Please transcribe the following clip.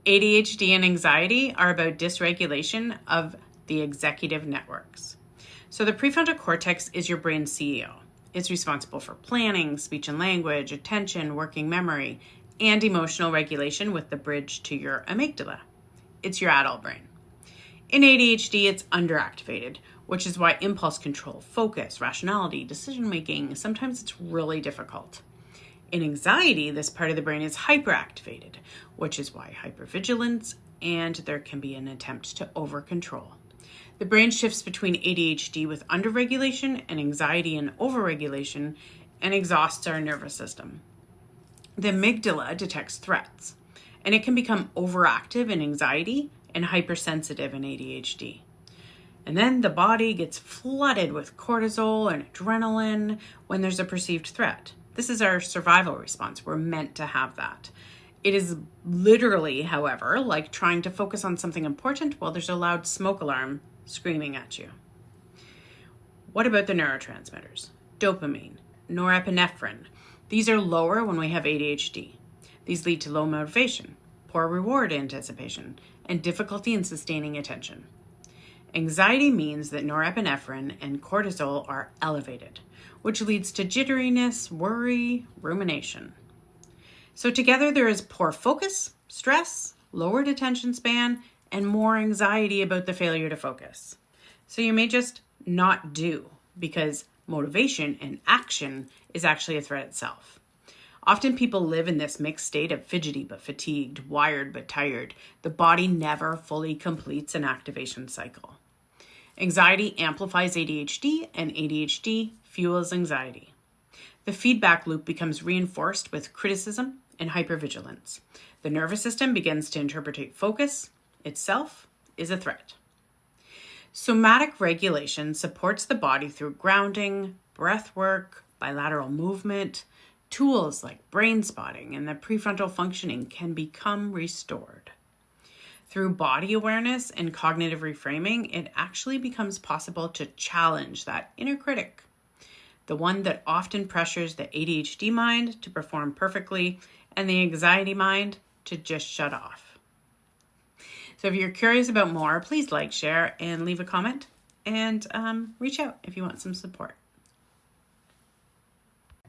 ADHD and anxiety are about dysregulation of the executive networks. So the prefrontal cortex is your brain's CEO. It's responsible for planning, speech and language, attention, working memory, and emotional regulation with the bridge to your amygdala. It's your adult brain. In ADHD, it's underactivated, which is why impulse control, focus, rationality, decision-making, sometimes it's really difficult. In anxiety, this part of the brain is hyperactivated, which is why hyper-vigilance, and there can be an attempt to over-control. The brain shifts between ADHD with underregulation and anxiety and overregulation and exhausts our nervous system. The amygdala detects threats, and it can become overactive in anxiety and hypersensitive in ADHD. And then the body gets flooded with cortisol and adrenaline when there's a perceived threat. This is our survival response. We're meant to have that. It is literally, however, like trying to focus on something important while there's a loud smoke alarm screaming at you. What about the neurotransmitters? Dopamine, norepinephrine. These are lower when we have ADHD. These lead to low motivation, poor reward anticipation, and difficulty in sustaining attention. Anxiety means that norepinephrine and cortisol are elevated, which leads to jitteriness, worry, rumination. So together there is poor focus, stress, lowered attention span, and more anxiety about the failure to focus. So you may just not do because motivation and action is actually a threat itself. Often people live in this mixed state of fidgety but fatigued, wired but tired. The body never fully completes an activation cycle. Anxiety amplifies ADHD, and ADHD fuels anxiety. The feedback loop becomes reinforced with criticism and hypervigilance. The nervous system begins to interpret focus itself is a threat. Somatic regulation supports the body through grounding, breath work, bilateral movement. Tools like brain spotting and the prefrontal functioning can become restored. Through body awareness and cognitive reframing, it actually becomes possible to challenge that inner critic, the one that often pressures the ADHD mind to perform perfectly and the anxiety mind to just shut off. So if you're curious about more, please like, share, and leave a comment, and reach out if you want some support.